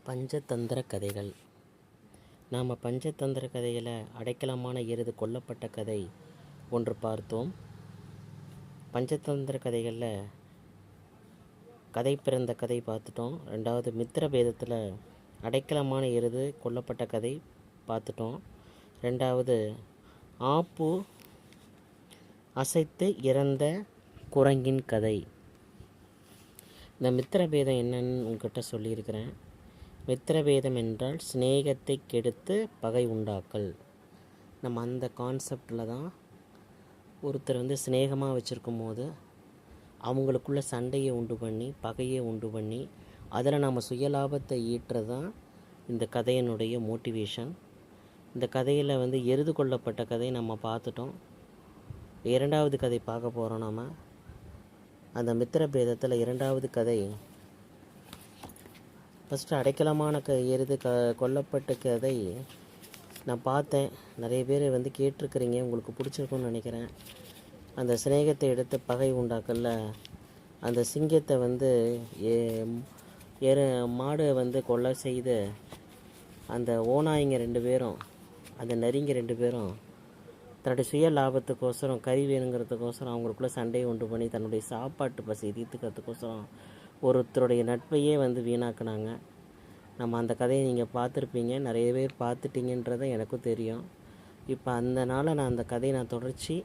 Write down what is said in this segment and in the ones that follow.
பஞ்சதந்திர கதைகள். நாம் பஞ்சதந்திர கதைகளை அடைக்கலமான எருது கொல்லப்பட்ட கதை ஒன்று பார்த்தோம். பஞ்சதந்திர கதைகளில் கதை பிறந்த கதை பார்த்துட்டோம். ரெண்டாவது மித்திரபேதத்தில் அடைக்கலமான எருது கொல்லப்பட்ட கதை பார்த்துட்டோம். ரெண்டாவது ஆப்பு அசைத்து இறந்த குரங்கின் கதை. இந்த மித்திரபேதம் என்னன்னு உங்ககிட்ட சொல்லியிருக்கிறேன். மித்திரபேதம் என்றால் சிநேகத்தை கெடுத்து பகை உண்டாக்கல். நம்ம அந்த கான்செப்டில் தான் ஒருத்தர் சிநேகமாக வச்சுருக்கும் போது அவங்களுக்குள்ள சண்டையை உண்டு பண்ணி பகையை உண்டு பண்ணி அதில் நம்ம சுயலாபத்தை ஈட்டுறது தான் இந்த கதையினுடைய மோட்டிவேஷன். இந்த கதையில் எருது கொள்ளப்பட்ட கதை நம்ம பார்த்துட்டோம். இரண்டாவது கதை பார்க்க போகிறோம். நம்ம அந்த மித்திரபேதத்தில் இரண்டாவது கதை ஃபஸ்ட்டு அடைக்கலமான எருது கொல்லப்பட்ட கதை நான் பார்த்தேன். நிறைய பேர் கேட்டிருக்கிறீங்க, உங்களுக்கு பிடிச்சிருக்குன்னு நினைக்கிறேன். அந்த சிநேகத்தை எடுத்து பகை உண்டாக்கல அந்த சிங்கத்தை மாடு கொலை செய்து அந்த ஓநாய்ங்க ரெண்டு பேரும் அந்த நரிங்க ரெண்டு பேரும் தன்னுடைய சுய லாபத்துக்கோசரம் கறி வேணுங்கிறதுக்கோசரம் அவங்களுக்குள்ள சண்டையை உண்டு பண்ணி தன்னுடைய சாப்பாட்டு பசி தீர்த்துக்கிறதுக்கோசரம் ஒருத்தருடைய நட்பையே வீணாக்குனாங்க. நம்ம அந்த கதையை நீங்கள் பார்த்துருப்பீங்க, நிறைய பேர் பார்த்துட்டீங்கன்றதை எனக்கும் தெரியும். இப்போ அந்த நாளை நான் அந்த கதையை தொடர்ச்சி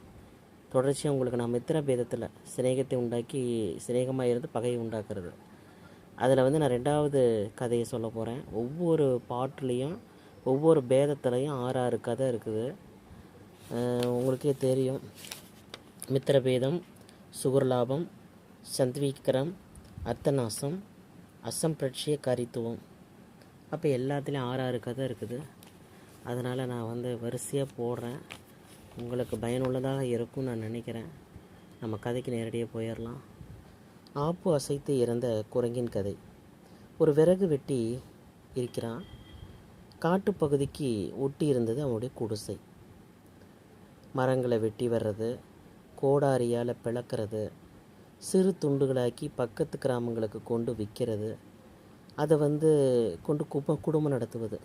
உங்களுக்கு நான் மித்திரபேதத்தில் சிநேகத்தை உண்டாக்கி சிநேகமாக இருந்து பகையை உண்டாக்குறது அதில் நான் ரெண்டாவது கதையை சொல்ல போகிறேன். ஒவ்வொரு பாட்டுலேயும் ஒவ்வொரு பேதத்துலேயும் 6 கதை இருக்குது. உங்களுக்கே தெரியும். மித்திரபேதம், சுகர்லாபம், சந்த்வீக்கரம், அர்த்தநாசம், அசம்பிரட்சிய காரித்துவம். அப்போ எல்லாத்துலேயும் 6 கதை இருக்குது. அதனால் நான் வரிசையாக போடுறேன். உங்களுக்கு பயனுள்ளதாக இருக்கும்னு நான் நினைக்கிறேன். நம்ம கதைக்கு நேரடியாக போயிடலாம். ஆப்பு அசைத்து இறந்த குரங்கின் கதை. ஒரு விறகு வெட்டி இருக்கிறான். காட்டுப்பகுதிக்கு ஒட்டி இருந்தது அவனுடைய குடிசை. மரங்களை வெட்டி வர்றது, கோடாரியால் பிளக்கிறது, சிறு துண்டுகளாக்கி பக்கத்து கிராமங்களுக்கு கொண்டு விற்கிறது, அதை கொண்டு குடும்பம் நடத்துவது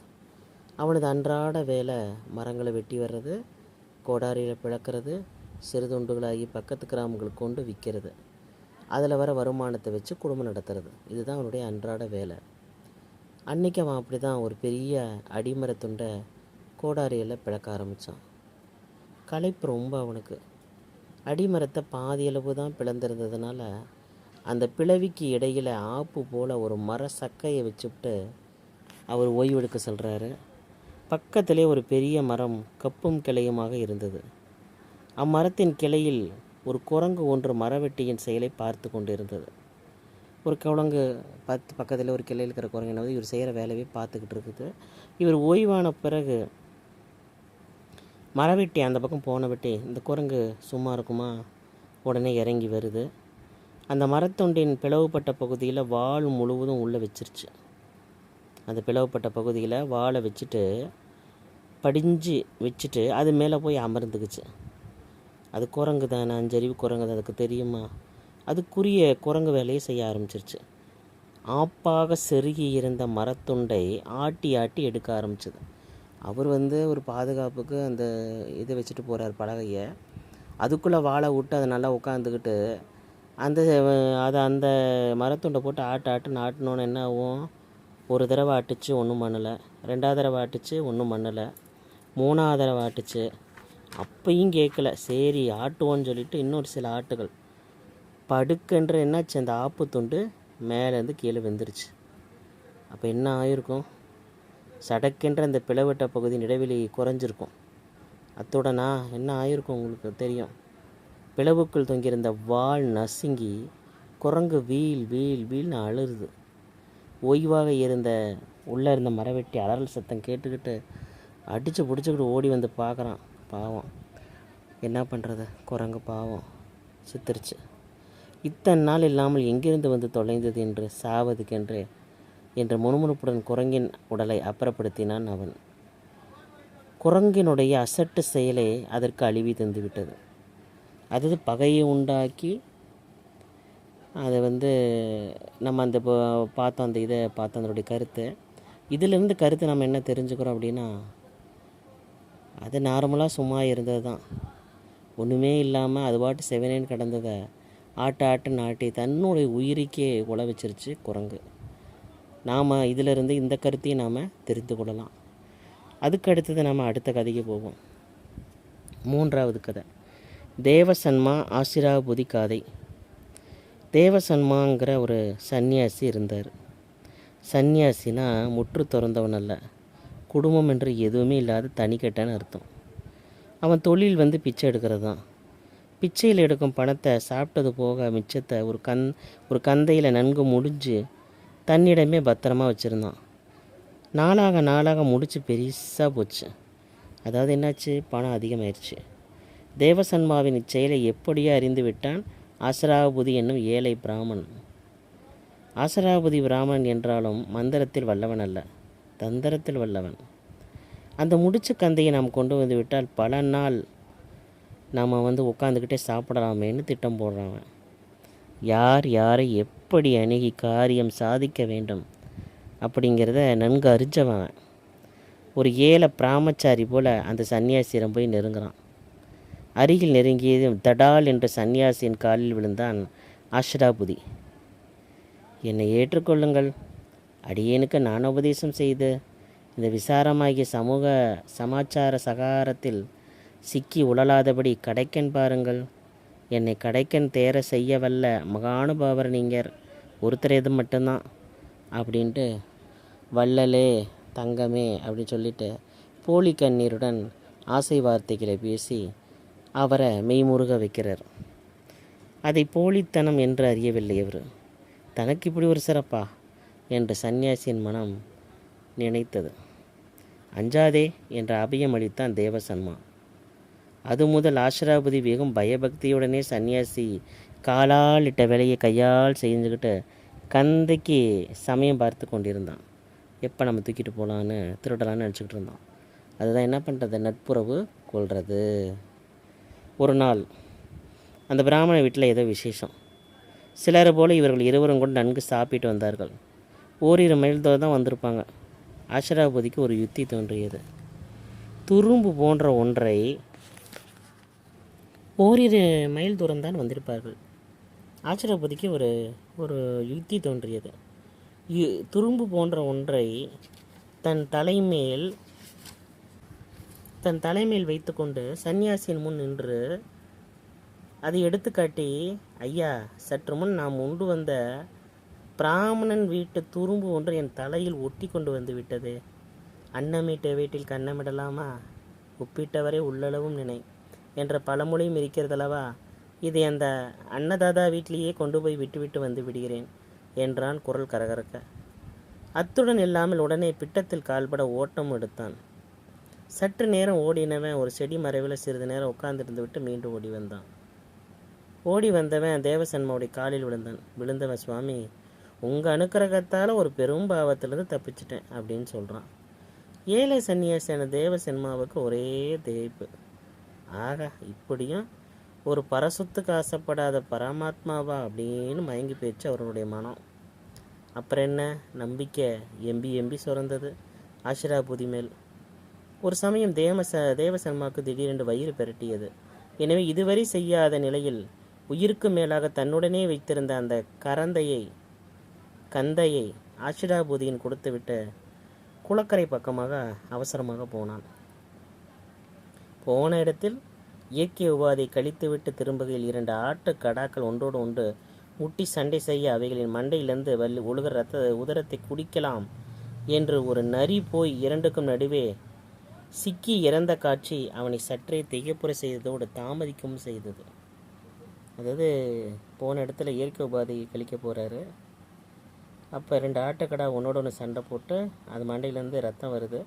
அவனது அன்றாட வேலை. மரங்களை வெட்டி வர்றது, கோடாரியில் பிளக்கிறது, சிறு துண்டுகளாகி பக்கத்து கிராமங்களுக்கு கொண்டு விற்கிறது, அதில் வர வருமானத்தை வச்சு குடும்பம் நடத்துறது. இதுதான் அவனுடைய அன்றாட வேலை. அன்றைக்கி அவன் அப்படி தான் ஒரு பெரிய அடிமரத்துண்டை கோடாரியில் பிளக்க ஆரம்பித்தான். களைப்பு ரொம்ப அவனுக்கு. அடிமரத்தை பாதியளவு தான் பிளந்திருந்ததுனால அந்த பிளவிக்கு இடையில் ஆப்பு போல் ஒரு மர சக்கையை வச்சுவிட்டு அவர் ஓய்வெடுக்க சொல்கிறாரு. பக்கத்திலே ஒரு பெரிய மரம் கப்பும் கிளையுமாக இருந்தது. அம்மரத்தின் கிளையில் ஒரு குரங்கு ஒன்று மரவெட்டியின் செயலை பார்த்து கொண்டு இருந்தது. ஒரு குரங்கு பக்கத்தில் ஒரு கிளையில் இருக்கிற குரங்கு இவர் செய்கிற வேலையை பார்த்துக்கிட்டு இருக்குது. இவர் ஓய்வான பிறகு மரவெட்டி அந்த பக்கம் போன வெட்டி இந்த குரங்கு சும்மா இருக்குமா, உடனே இறங்கி வருது. அந்த மரத்துண்டின் பிளவுப்பட்ட பகுதியில் வால் முழுவதும் உள்ளே வச்சிருச்சு. அந்த பிளவுப்பட்ட பகுதியில் வாழை வச்சுட்டு படிஞ்சு வச்சுட்டு அது மேலே போய் அமர்ந்துக்குச்சு. அது குரங்கு தானே, 5 அறிவு குரங்கு தான், அதுக்கு தெரியுமா? அதுக்குரிய குரங்கு வேலையை செய்ய ஆரம்பிச்சிருச்சு. ஆப்பாக செருகி இருந்த மரத்துண்டை ஆட்டி ஆட்டி எடுக்க ஆரம்பிச்சது. அவர் ஒரு பாதுகாப்புக்கு அந்த இதை வச்சுட்டு போகிறார் பலகையை. அதுக்குள்ளே வாழை விட்டு அதை நல்லா உட்காந்துக்கிட்டு அந்த மரத்துண்டை போட்டு ஆட்டினோன்னு என்ன ஆகும்? ஒரு தடவை ஆட்டுச்சு, ஒன்றும் பண்ணலை. 2வது தடவை ஆட்டுச்சு, ஒன்றும் பண்ணலை. 3வது தடவை ஆட்டுச்சு, அப்பையும் கேட்கல. சரி ஆட்டுவோன்னு சொல்லிட்டு இன்னொரு சில ஆட்டுகள் படுக்கன்ற என்னாச்சு, அந்த ஆப்பு துண்டு மேலேருந்து கீழே வெந்துருச்சு. அப்போ என்ன ஆகிருக்கும்? சடக்கென்ற அந்த பிளவட்ட பகுதியின் இடைவெளி குறைஞ்சிருக்கும். அத்துடனா என்ன ஆகிருக்கும் உங்களுக்கு தெரியும். பிளவுக்குள் தொங்கியிருந்த வால் நசுங்கி குரங்கு வீல்னு அழுறுது. ஓய்வாக உள்ளே இருந்த மரவெட்டி அலறல் சத்தம் கேட்டுக்கிட்டு அடித்து பிடிச்சிக்கிட்டு ஓடி பார்க்குறான். பாவம், என்ன பண்ணுறது, குரங்கு பாவம் சித்திருச்சு. இத்தனை நாள் இல்லாமல் எங்கிருந்து தொலைந்தது என்று சாவதுக்கென்று என்று முணுமுணுப்புடன் குரங்கின் உடலை அப்புறப்படுத்தினான் அவன். குரங்கினுடைய அசட்டு செயலே அதற்கு அழிவி தந்துவிட்டது. அது பகையை உண்டாக்கி அதை நம்ம அந்த பார்த்தோம், அந்த இதை பார்த்தோம், அதனுடைய கருத்தை இதிலிருந்து கருத்து நம்ம என்ன தெரிஞ்சுக்கிறோம் அப்படின்னா, அது நார்மலாக சும்மா இருந்தது தான். ஒன்றுமே இல்லாமல் அது பாட்டு செவனேன்னு கிடந்ததை ஆட்டுன்னு ஆட்டி தன்னுடைய உயிருக்கே உழ வச்சிருச்சு குரங்கு. நாம் இதிலிருந்து இந்த கருத்தையும் நாம் தெரிந்து கொள்ளலாம். அதுக்கு அடுத்தது நாம் அடுத்த கதைக்கு போவோம். 3வது கதை, தேவசன்மா ஆசிராபுதி காதை. தேவசன்மாங்கிற ஒரு சன்னியாசி இருந்தார். சன்னியாசினா முற்று திறந்தவன் அல்ல, குடும்பம் என்று எதுவுமே இல்லாத தனிக்கட்டன்னு அர்த்தம். அவன் தொழில் பிச்சை எடுக்கிறது தான். பிச்சையில் எடுக்கும் பணத்தை சாப்பிட்டது போக மிச்சத்தை ஒரு கந்தையில் நன்கு முடிஞ்சு தன்னிடமே பத்திரமா வச்சுருந்தான். நாளாக முடிச்சு பெருசாக போச்சு. அதாவது என்னாச்சு, பணம் அதிகமாயிடுச்சு. தேவசன்மாவின் இச்செயலை எப்படியோ அறிந்து விட்டான் ஆசராபுதி என்னும் ஏழை பிராமணன். ஆசராபுதி பிராமணன் என்றாலும் மந்திரத்தில் வல்லவன் அல்ல, தந்திரத்தில் வல்லவன். அந்த முடிச்சு கந்தையை நாம் கொண்டு வந்து விட்டால் பல நாள் நாம் உட்காந்துக்கிட்டே சாப்பிடலாமேன்னு திட்டம் போடுறான். யார் யாரை எப்படி அணுகி காரியம் சாதிக்க வேண்டும் அப்படிங்கிறத நன்கு அறிஞ்சவன். ஒரு ஏழை பிராமச்சாரி போல் அந்த சன்னியாசியிடம் போய் நெருங்குறான். அருகில் நெருங்கியது தடால் என்ற சன்னியாசியின் காலில் விழுந்தான் ஆஷராபுதி. என்னை ஏற்றுக்கொள்ளுங்கள். அடியேனுக்கு ஞானோபதேசம் செய்து இந்த விசாரமாகிய சமூக சமாச்சார சகாரத்தில் சிக்கி உழலாதபடி கடைக்கன் பாருங்கள். என்னை கடைக்கன் தேர செய்ய வல்ல மகானுபாவர் நீங்கள் ஒருத்தர் எது மட்டும்தான் அப்படின்ட்டு வள்ளலே தங்கமே அப்படின்னு சொல்லிட்டு போலி கண்ணீருடன் ஆசை வார்த்தைகளை பேசி அவரை மெய்முருக வைக்கிறார். அதை போலித்தனம் என்று அறியவில்லை அவர். தனக்கு இப்படி ஒரு சிறப்பா என்று சன்னியாசியின் மனம் நினைத்தது. அஞ்சாதே என்ற அபயம் அளித்தான் தேவசன்மா. அது முதல் ஆஷராபுதி வெகும் பயபக்தியுடனே சன்னியாசி காலால் இட்ட வேலையை கையால் செஞ்சுக்கிட்டு கந்தைக்கு சமயம் பார்த்து கொண்டிருந்தான். எப்போ நம்ம தூக்கிட்டு போகலான்னு திருடலான்னு நினச்சிக்கிட்டு இருந்தான். அதுதான் என்ன பண்ணுறது, நட்புறவு கொள்வது. ஒரு நாள் அந்த பிராமண வீட்டில் ஏதோ விசேஷம். சிலரை போல் இவர்கள் இருவரும் கூட நன்கு சாப்பிட்டு வந்தார்கள். ஓரிரு மைல் தூரம் தான் வந்திருப்பாங்க. ஆஷராபுதிக்கு ஒரு யுக்தி தோன்றியது. துரும்பு போன்ற ஒன்றை ஓரிரு மைல் தூரம்தான் வந்திருப்பார்கள். ஆச்சரியபதிக்கு ஒரு யுக்தி தோன்றியது. துரும்பு போன்ற ஒன்றை தன் தலைமேல் வைத்துக்கொண்டு சன்னியாசியின் முன் நின்று அதை எடுத்துக்காட்டி, ஐயா, சற்று முன் நாம் உண்டு வந்த பிராமணன் வீட்டு துரும்பு ஒன்று என் தலையில் ஒட்டி கொண்டு வந்து விட்டது. அன்னமிட்ட வீட்டில் கன்னமிடலாமா, உப்பிட்டவரை உள்ளளவும் நினை என்ற பழமொழியும் இருக்கிறதல்லவா. இதை அந்த அன்னதாதா வீட்டிலேயே கொண்டு போய் விட்டுவிட்டு வந்து விடுகிறேன் என்றான் குரல் கரகரக்க. அத்துடன் இல்லாமல் உடனே பிட்டத்தில் கால்பட ஓட்டம் எடுத்தான். சற்று நேரம் ஓடினவன் ஒரு செடி மறைவில் சிறிது நேரம் உட்கார்ந்திருந்து விட்டு மீண்டும் ஓடி வந்தான். ஓடி வந்தவன் தேவசன்மாவுடைய காலில் விழுந்தவன், சுவாமி, உங்கள் அனுக்கிரகத்தால் ஒரு பெரும் பாவத்திலிருந்து தப்பிச்சிட்டேன் அப்படின்னு சொல்கிறான். ஏழை சன்னியாசியான தேவசன்மாவுக்கு ஒரே திகைப்பு. ஆக, இப்படியும் ஒரு பரசுத்துக்கு ஆசைப்படாத பரமாத்மாவா அப்படின்னு மயங்கி போயிடுச்சு அவருடைய மனம். அப்புறம் என்ன, நம்பிக்கை எம்பி சுரந்தது ஆஷராபுதி மேல். ஒரு சமயம் தேவசன்மாவுக்கு திடீரென்று வயிறு பெரட்டியது. எனவே இதுவரை செய்யாத நிலையில் உயிருக்கு மேலாக தன்னுடனே வைத்திருந்த அந்த கந்தையை ஆஷராபுதியின் கொடுத்துவிட்டு குளக்கரை பக்கமாக அவசரமாக போனான். போன இடத்தில் இயற்கை உபாதை கழித்துவிட்டு திரும்புகையில் 2 ஆட்டு கடாக்கள் ஒன்றோடு ஒன்று முட்டி சண்டை செய்ய அவைகளின் மண்டையிலிருந்து ஒழுகிற உதரத்தை குடிக்கலாம் என்று ஒரு நரி போய் இரண்டுக்கும் நடுவே சிக்கி இறந்த காட்சி அவனை சற்றே திகைப்புற செய்ததோடு தாமதிக்கவும் செய்தது. அதாவது போன இடத்துல இயற்கை உபாதையை கழிக்க போகிறாரு. அப்போ 2 ஆட்டுக்கடா ஒன்றோட ஒன்று சண்டை போட்டு அது மண்டையிலேருந்து ரத்தம் வருது.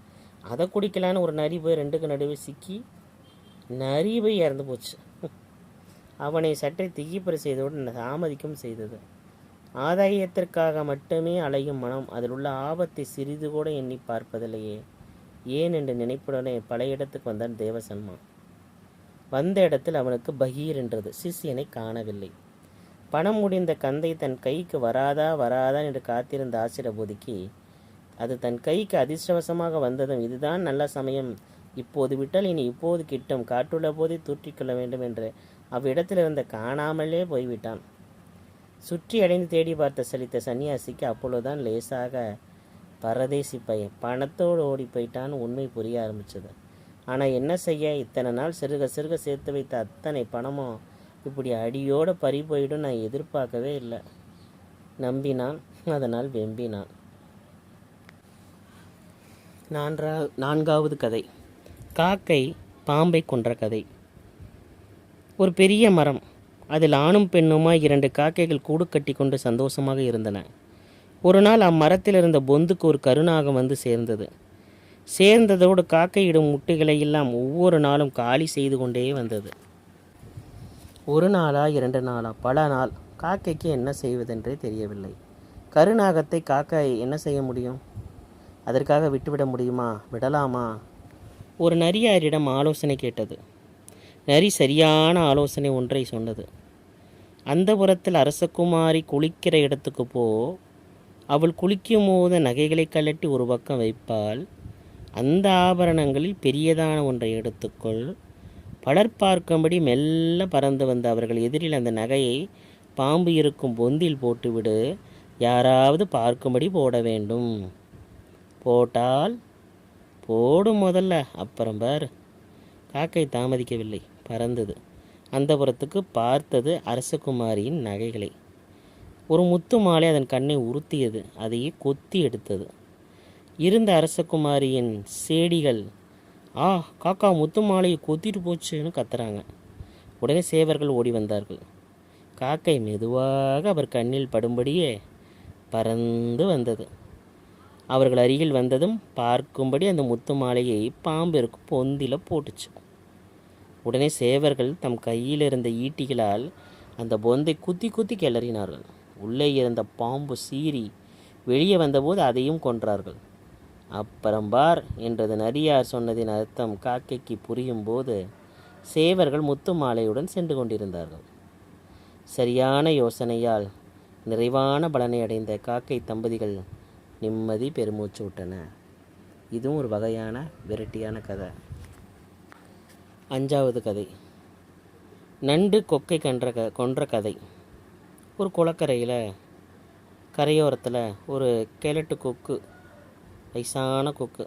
அதை குடிக்கலான்னு ஒரு நரி போய் 2க்கு நடுவே சிக்கி நரி போய் இறந்து போச்சு. அவனை சற்றே திகைப்புற செய்தோடு தாமதிக்கவும் செய்தது. ஆதாயத்திற்காக மட்டுமே அலையும் மனம் அதில் உள்ள ஆபத்தை சிறிது கூட எண்ணி பார்ப்பதில்லையே ஏன் என்று நினைப்புடனே பழைய இடத்துக்கு வந்தான் தேவசன்மா. வந்த இடத்தில் அவனுக்கு பகீர் என்றது. சிஷியனை காணவில்லை. பணம் முடிந்த கந்தை தன் கைக்கு வராதா என்று காத்திருந்த ஆசிரபோதிக்கு அது தன் கைக்கு அதிர்ஷ்டவசமாக வந்ததும், இதுதான் நல்ல சமயம், இப்போது விட்டால் இனி இப்போது கிட்டும், காற்றுள்ள போதே தூற்றிக்கொள்ள வேண்டும் என்று அவ்விடத்திலிருந்த காணாமலே போய்விட்டான். சுற்றி அடைந்து தேடி பார்த்த சலித்த சன்னியாசிக்கு அப்பொழுதுதான் லேசாக பரதேசி பையன் பணத்தோடு ஓடி போயிட்டான்னு உண்மை புரிய ஆரம்பிச்சது. ஆனால் என்ன செய்ய, இத்தனை நாள் சிறுக சிறுக சேர்த்து வைத்த அத்தனை பணமும் இப்படி அடியோடு பறி போயிடும் நான் எதிர்பார்க்கவே இல்லை. நம்பினான், அதனால் வெம்பினான். நான்காவது கதை. காக்கை பாம்பை கொன்ற கதை. ஒரு பெரிய மரம், அதில் ஆணும் பெண்ணுமாய் 2 காக்கைகள் கூடு கட்டி கொண்டு சந்தோஷமாக இருந்தன. ஒரு நாள் அம்மரத்தில் இருந்த பொந்துக்கு ஒரு கருநாகம் வந்து சேர்ந்தது. சேர்ந்ததோடு காக்கையிடும் முட்டைகளை எல்லாம் ஒவ்வொரு நாளும் காலி செய்து கொண்டே வந்தது. 1 நாளா 2 நாளா பல நாள். காக்கைக்கு என்ன செய்வதென்றே தெரியவில்லை. கருநாகத்தை காக்கை என்ன செய்ய முடியும்? அதற்காக விட்டுவிட முடியுமா? விடலாமா? ஒரு நரியாரிடம் ஆலோசனை கேட்டது. நரி சரியான ஆலோசனை ஒன்றை சொன்னது. அந்த புறத்தில் அரசகுமாரி குளிக்கிற இடத்துக்கு போ. அவள் குளிக்கும் போது நகைகளை கழட்டி ஒரு பக்கம் வைப்பாள். அந்த ஆபரணங்களில் பெரியதான ஒன்றை எடுத்துக்கொள். பலர் பார்க்கும்படி மெல்ல பறந்து வந்த அவர்கள் எதிரில் அந்த நகையை பாம்பு இருக்கும் பொந்தில் போட்டுவிடு. யாராவது பார்க்கும்படி போட வேண்டும். போட்டால் போடும் முதல்ல, அப்புறம் பார். காக்கை தாமதிக்கவில்லை, பறந்தது. அந்த புறத்துக்கு பார்த்தது அரசகுமாரியின் நகைகளை. ஒரு முத்து மாலை அதன் கண்ணை உறுத்தியது. அதையே கொத்தி எடுத்தது. இருந்த அரசகுமாரியின் சேடிகள், ஆ, காக்கா முத்து மாலையை கொத்திட்டு போச்சுன்னு கத்துறாங்க. உடனே சேவர்கள் ஓடி வந்தார்கள். காக்கை மெதுவாக அவர் கண்ணில் படும்படியே பறந்து வந்தது. அவர்கள் அருகில் வந்ததும் பார்க்கும்படி அந்த முத்து மாலையை பாம்பிற்கு பொந்தில போட்டுச்சு. உடனே சேவர்கள் தம் கையில் இருந்த ஈட்டிகளால் அந்த பொந்தை குத்தி குத்தி கிளறினார்கள். உள்ளே இருந்த பாம்பு சீறி வெளியே வந்தபோது அதையும் கொன்றார்கள். அப்புறம் பார் என்றது நரியார் சொன்னதின் அர்த்தம் காக்கைக்கு புரியும் போது சேவர்கள் முத்து மாலையுடன் சென்று கொண்டிருந்தார்கள். சரியான யோசனையால் நிறைவான பலனை அடைந்த காக்கை தம்பதிகள் நிம்மதி பெருமூச்சு விட்டன. இதுவும் ஒரு வகையான வெரைட்டியான கதை. 5வது கதை. நண்டு கொக்கை கொன்ற கதை. ஒரு குளக்கரையில் கரையோரத்தில் ஒரு கிழட்டு கொக்கு, வயசான கொக்கு,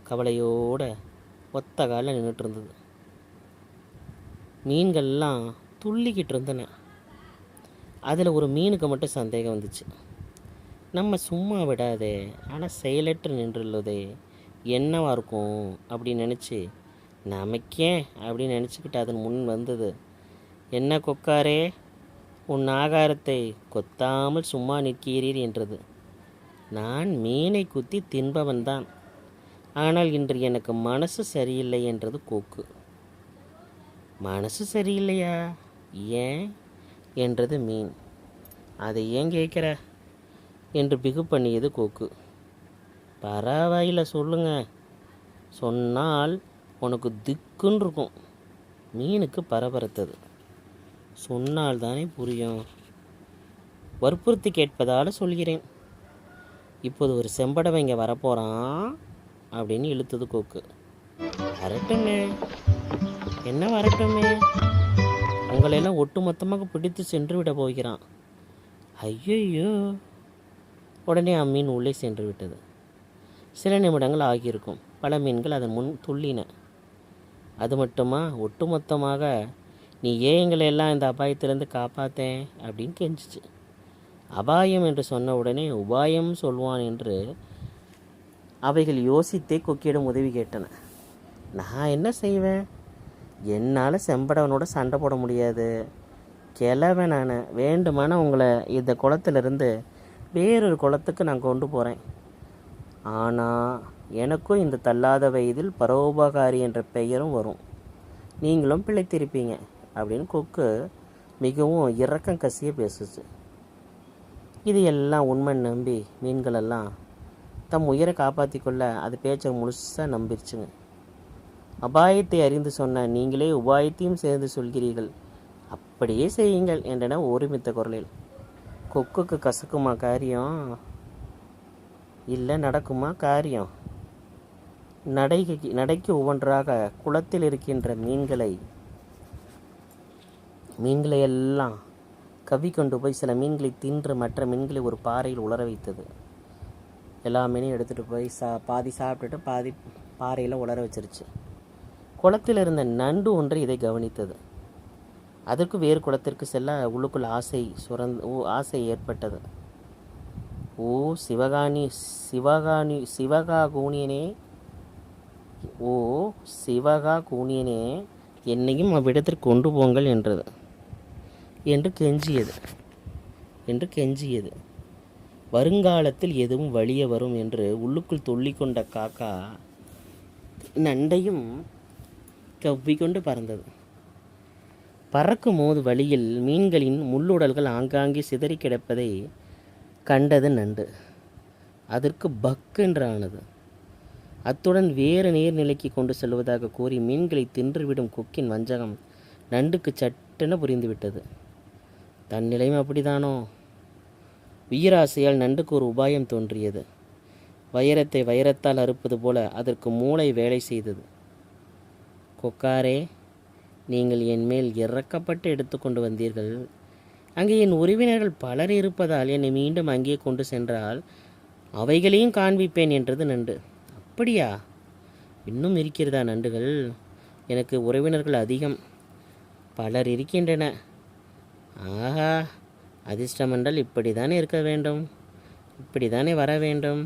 கவலையோட ஒத்த காலில் நின்றுட்டு இருந்தது. மீன்கள்லாம் துள்ளிக்கிட்டு இருந்தன. அதில் ஒரு மீனுக்கு மட்டும் சந்தேகம் வந்துச்சு. நம்ம சும்மா விடாதே, ஆனால் செயலற்று நின்றுள்ளதே, என்னவா இருக்கும் அப்படின்னு நினச்சி நமக்கே அப்படின்னு நினச்சிக்கிட்டு அதன் முன் வந்தது. என்ன கொக்காரே, உன் ஆகாரத்தை கொத்தாமல் சும்மா நிற்கிறீர் என்றது. நான் மீனை குத்தி தின்பவன்தான், ஆனால் இன்று எனக்கு மனசு சரியில்லை என்றது கொக்கு. மனசு சரியில்லையா? ஏன் என்றது மீன். அதை ஏன் கேட்குற என்று பிகு பண்ணியது கொக்கு. பரவாயில்ல சொல்லுங்க, சொன்னால் உனக்கு திக்குன்னு இருக்கும். மீனுக்கு பரபரத்தது. சொன்னால் தானே புரியும். வற்புறுத்தி கேட்பதால் சொல்கிறேன். இப்போது ஒரு செம்படவை இங்கே வரப்போகிறான் அப்படின்னு இழுத்தது கொக்கு. வரட்டுமே, என்ன வரட்டுமே, உங்களையெல்லாம் ஒட்டு மொத்தமாக பிடித்து சென்று விட போகிறான். ஐயோ! உடனே அம்மீன் உள்ளே சென்று விட்டது. சில நிமிடங்கள் ஆகியிருக்கும். பல மீன்கள் அதன் முன் துள்ளின. அது மட்டுமா, ஒட்டுமொத்தமாக நீ ஏன் எங்களை எல்லாம் இந்த அபாயத்திலிருந்து காப்பாற்றேன் அப்படின்னு கெஞ்சிச்சு. அபாயம் என்று சொன்ன உடனே உபாயம் சொல்வான் என்று அவைகள் யோசித்தே கொக்கியிடம் உதவி கேட்டன. நான் என்ன செய்வேன்? என்னால் செம்படவனோட சண்டை போட முடியாது, கிளவன் நான். வேண்டுமான உங்களை இந்த குளத்திலிருந்து வேறொரு குளத்துக்கு நான் கொண்டு போகிறேன். ஆனால் எனக்கும் இந்த தள்ளாத வயதில் பரோபகாரி என்ற பெயரும் வரும், நீங்களும் பிழைத்திருப்பீங்க அப்படின்னு கொக்கு மிகவும் இரக்கம் கசிய பேசுச்சு. இது எல்லாம் உண்மை நம்பி மீன்களெல்லாம் தம் உயிரை காப்பாற்றி கொள்ள அது பேச்சை முழுசாக நம்பிருச்சுங்க. அபாயத்தை அறிந்து சொன்ன நீங்களே உபாயத்தையும் சேர்ந்து சொல்கிறீர்கள், அப்படியே செய்யுங்கள் என்றன ஒருமித்த குரலில். கொக்குக்கு கசக்குமா காரியம்? இல்லை நடக்குமா காரியம்? நடைக்கு ஒவ்வொன்றாக குளத்தில் இருக்கின்ற மீன்களை எல்லாம் கவ்வி கொண்டு போய் சில மீன்களை தின்று மற்ற மீன்களை ஒரு பாறையில் உலர வைத்தது. எல்லா மீனையும் எடுத்துகிட்டு போய் பாதி சாப்பிட்டுட்டு பாதி பாறையில் உலர வச்சிருச்சு. குளத்தில் இருந்த நண்டு ஒன்று இதை கவனித்தது. அதற்கு வேறு குளத்திற்கு செல்ல உள்ளுக்குள் ஆசை ஏற்பட்டது. ஓ சிவகா கூனியனே என்னையும் அவ்விடத்திற்கு கொண்டு போங்கள் என்று கெஞ்சியது. வருங்காலத்தில் எதுவும் வழிய வரும் என்று உள்ளுக்குள் துள்ளிக்கொண்ட காக்கா நண்டையும் கவ்விக்கொண்டு பறந்தது. பறக்கும் போது வழியில் மீன்களின் முள்ளுடல்கள் ஆங்காங்கே சிதறி கிடப்பதை கண்டது நண்டு. அதற்கு பக்கென்றானது. அத்துடன் வேறு நீர்நிலைக்கு கொண்டு செல்வதாக கூறி மீன்களை தின்றுவிடும் கொக்கின் வஞ்சகம் நண்டுக்கு சட்டென புரிந்துவிட்டது. தன் நிலைமை அப்படிதானோ? உயிராசையால் நண்டுக்கு ஒரு உபாயம் தோன்றியது. வைரத்தை வைரத்தால் அறுப்பது போல அதற்கு மூளை வேலை செய்தது. கொக்காரே, நீங்கள் என் மேல் இறக்கப்பட்டு எடுத்துக்கொண்டு வந்தீர்கள். அங்கே என் உறவினர்கள் பலர் இருப்பதால் என்னை மீண்டும் அங்கே கொண்டு சென்றால் அவைகளையும் காண்பிப்பேன் என்றது நண்டு. அப்படியா? இன்னும் இருக்கிறதா நண்டுகள்? எனக்கு உறவினர்கள் அதிகம், பலர் இருக்கின்றன. ஆஹா, அதிர்ஷ்டமென்றால் இப்படித்தானே இருக்க வேண்டும், இப்படித்தானே வர வேண்டும்.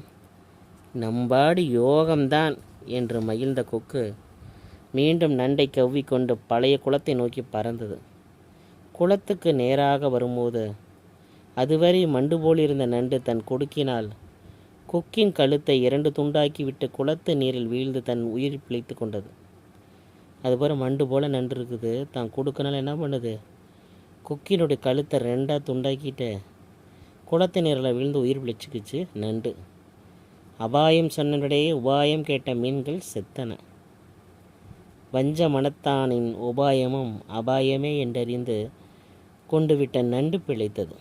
நம்பாடு யோகம்தான் என்று மகிழ்ந்த கொக்கு மீண்டும் நண்டை கவ்விக்கொண்டு பழைய குளத்தை நோக்கி பறந்தது. குளத்துக்கு நேராக வரும்போது அதுவரை மண்டு போலிருந்த நண்டு தன் கொடுக்கினால் கொக்கின் கழுத்தை 2 துண்டாக்கி விட்டு குளத்து நீரில் வீழ்ந்து தன் உயிர் பிழைத்து கொண்டது. அதுபோல் மண்டு போல் நண்டு இருக்குது. தான் கொடுக்கனால என்ன பண்ணுது? கொக்கினுடைய கழுத்தை 2 துண்டாக்கிட்டு குளத்து நீரில் வீழ்ந்து உயிர் பிழைச்சிக்கிச்சு நண்டு. அபாயம் சொன்னபடியே உபாயம் கேட்ட மீன்கள் செத்தன. வஞ்ச மனத்தானின் உபாயமும் அபாயமே என்றறிந்து கொண்டு விட்ட நண்டு பிழைத்தது.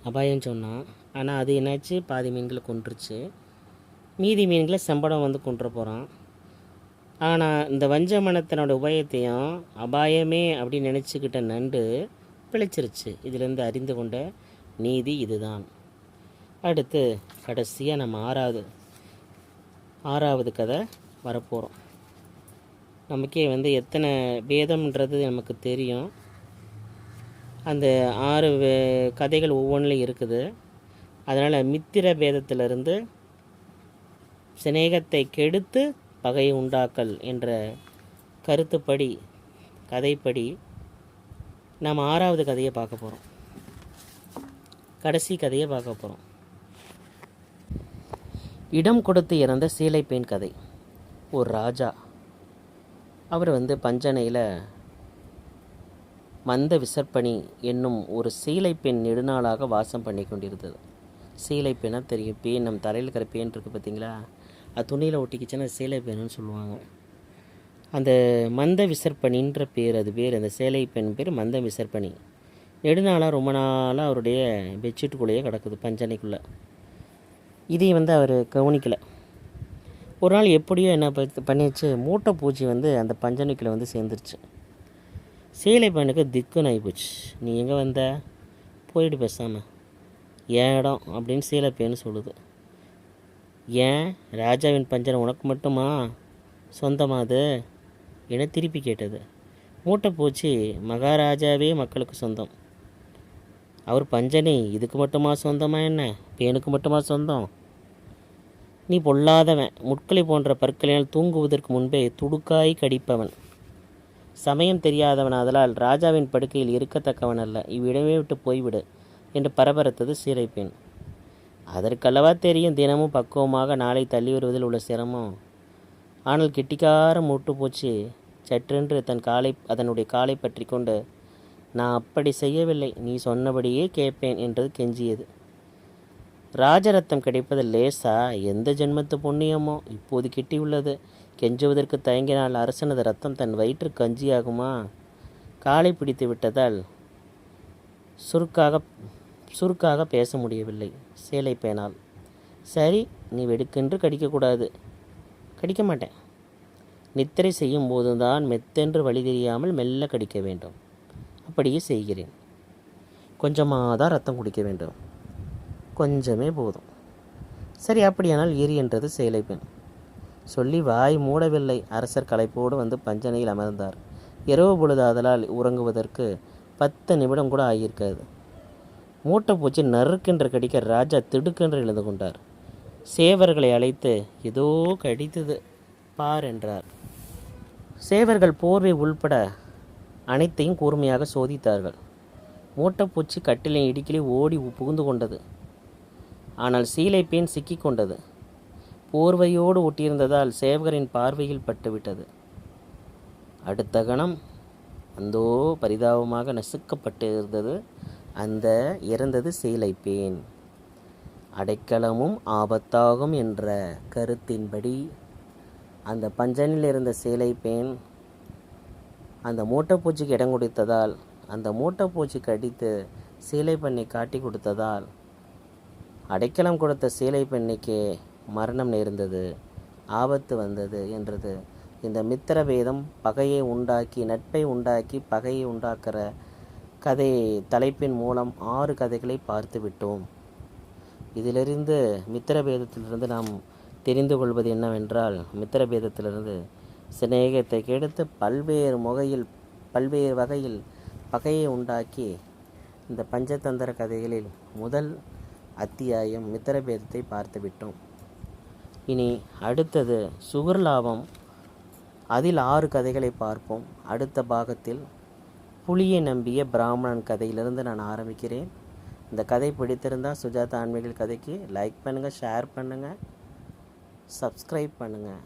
அபாயம் சொன்னான், ஆனால் அது என்னாச்சு? பாதி மீன்களை கொன்றுச்சு. மீதி மீன்களை செம்படம் வந்து கொன்ற போகிறான். ஆனால் இந்த வஞ்ச மனத்தினோட உபாயத்தையும் அபாயமே அப்படின்னு நினச்சிக்கிட்ட நண்டு பிழைச்சிருச்சு. இதிலேருந்து அறிந்து கொண்ட நீதி இதுதான். அடுத்து கடைசியாக நம்ம ஆறாவது கதை வரப்போகிறோம். நமக்கே எத்தனை வேதம்ன்றது நமக்கு தெரியும். அந்த 6 கதைகள் ஒவ்வொன்றிலையும் இருக்குது. அதனால் மித்திர பேதத்திலிருந்து சிநேகத்தை கெடுத்து பகையை உண்டாக்கல் என்ற கதைப்படி நாம் 6வது கதையை பார்க்க போகிறோம். கடைசி கதையை பார்க்க போகிறோம். இடம் கொடுத்து இறந்த சீலை பெண் கதை. ஒரு ராஜா, அவர் பஞ்சனையில் மந்த விசற்பணி என்னும் ஒரு சீலை பெண் நெடுநாளாக வாசம் பண்ணி கொண்டிருந்தது. சீலை பெண்ணாக தெரியும், பேன் நம்ம தலையில் இருக்கிற பேன் இருக்குது பார்த்தீங்களா, அது துணியில் ஒட்டிக்கிச்சுன்னா சீலை பெண்ணுன்னு சொல்லுவாங்க. அந்த மந்த விசற்பணின்ற பேர், அந்த சேலை பெண் பேர் மந்த விசற்பணி. நெடுநாளாக ரொம்ப நாளாக அவருடைய பெட்ஷீட்டுக்குள்ளேயே கிடக்குது பஞ்சனைக்குள்ளே. இதை அவர் கவனிக்கலை. ஒரு நாள் எப்படியோ என்ன பண்ணிடுச்சு, மூட்டை பூச்சி அந்த பஞ்சனைக்குள்ளே சேர்ந்துருச்சு. சேலை பெண்ணுக்கு திக்குன்னு ஆகிப்போச்சு. நீ எங்கே வந்த? போயிட்டு பேசாமல், ஏன் இடம் அப்படின்னு சேலை பெண்ணு சொல்லுது. ஏன் ராஜாவின் பஞ்சனை உனக்கு மட்டுமா சொந்தமாக அது என திருப்பி கேட்டது. மூட்டை பூச்சி மகாராஜாவே மக்களுக்கு சொந்தம். அவர் பஞ்சனை இதுக்கு மட்டுமா சொந்தமா? என்ன பேனுக்கு மட்டுமா சொந்தம்? நீ பொல்லாதவன், முட்களை போன்ற பற்களினால் தூங்குவதற்கு முன்பே துடுக்காய் கடிப்பவன், சமயம் தெரியாதவன், அதலால் ராஜாவின் படுக்கையில் இருக்கத்தக்கவன் அல்ல, இவ்விடமே விட்டு போய்விடு என்று பரபரத்தது சீலை பெண். அதற்கல்லவா தெரியும் தினமும் பக்குவமாக நாளை தள்ளி வருவதில் உள்ள சிரமம். ஆனால் கெட்டிக்கார மூட்டு போச்சு சற்றென்று அதனுடைய காலை பற்றி கொண்டு, நான் அப்படி செய்யவில்லை, நீ சொன்னபடியே கேட்பேன் என்றது கெஞ்சியது. ராஜரத்தம் கிடைப்பது லேசா? எந்த ஜென்மத்து புண்ணியமோ இப்போது கிட்டியுள்ளது. கெஞ்சுவதற்கு தயங்கினால் அரசனது ரத்தம் தன் வயிற்று கஞ்சியாகுமா? காலை பிடித்து விட்டதால் சுருக்காக பேச முடியவில்லை சேலை பேனால். சரி, நீ வெடுக்கென்று கடிக்கக்கூடாது. கடிக்க மாட்டேன். நித்திரை செய்யும் போதுதான் மெத்தென்று வழி தெரியாமல் மெல்ல கடிக்க வேண்டும். அப்படியே செய்கிறேன். கொஞ்சமாக தான் ரத்தம் குடிக்க வேண்டும். கொஞ்சமே போதும். சரி, அப்படியானால் இரு என்றது சேலை பெண். சொல்லி வாய் மூடவில்லை. அரசர் களைப்போடு வந்து பஞ்சனையில் அமர்ந்தார். இரவு பொழுதாதலால் உறங்குவதற்கு 10 நிமிடம் கூட ஆகியிருக்காது. மூட்டைப்பூச்சி நறுக்கென்று கடிக்க ராஜா திடுக்கென்று எழுந்து கொண்டார். சேவர்களை அழைத்து, இதோ கடித்தது பார் என்றார். சேவர்கள் போர்வை உள்பட அனைத்தையும் கூர்மையாக சோதித்தார்கள். மூட்டைப்பூச்சி கட்டிலின் இடுக்கிலே ஓடி புகுந்து கொண்டது. ஆனால் சீலை பெண் சிக்கிக் கொண்டது. போர்வையோடு ஒட்டியிருந்ததால் சேவகரின் பார்வையில் பட்டுவிட்டது. அடுத்த கணம் அந்தோ பரிதாபமாக நசுக்கப்பட்டு இருந்தது. அந்த இறந்தது சீலை பெண். அடைக்கலமும் ஆபத்தாகும் என்ற கருத்தின்படி அந்த பஞ்சனில் இருந்த சேலை பெண் அந்த மூட்டைப்பூச்சிக்கு இடம் கொடுத்ததால், அந்த மூட்டைப்பூச்சி கடித்து சீலை பெண்ணை காட்டி கொடுத்ததால் அடைக்கலம் கொடுத்த சீலை பெண்ணுக்கு மரணம் நேர்ந்தது, ஆபத்து வந்தது என்றது. இந்த மித்திரபேதம் பகையை உண்டாக்கி, நட்பை உண்டாக்கி பகையை உண்டாக்குற கதை தலைப்பின் மூலம் 6 கதைகளை பார்த்து விட்டோம். இதிலிருந்து மித்திரபேதத்திலிருந்து நாம் தெரிந்து கொள்வது என்னவென்றால், மித்திரபேதத்திலிருந்து சிநேகத்தை கெடுத்து பல்வேறு வகையில் பகையை உண்டாக்கி இந்த பஞ்சதந்திர கதைகளில் முதல் அத்தியாயம் மித்திரபேதத்தை பார்த்து விட்டோம். இனி அடுத்தது சுகர்லாபம். அதில் 6 கதைகளை பார்ப்போம். அடுத்த பாகத்தில் புலியை நம்பிய பிராமணன் கதையிலிருந்து நான் ஆரம்பிக்கிறேன். இந்த கதை பிடித்திருந்தால் சுஜாதா ஆன்மீக கதைக்கு லைக் பண்ணுங்கள், ஷேர் பண்ணுங்கள், சப்ஸ்கிரைப் பண்ணுங்கள்.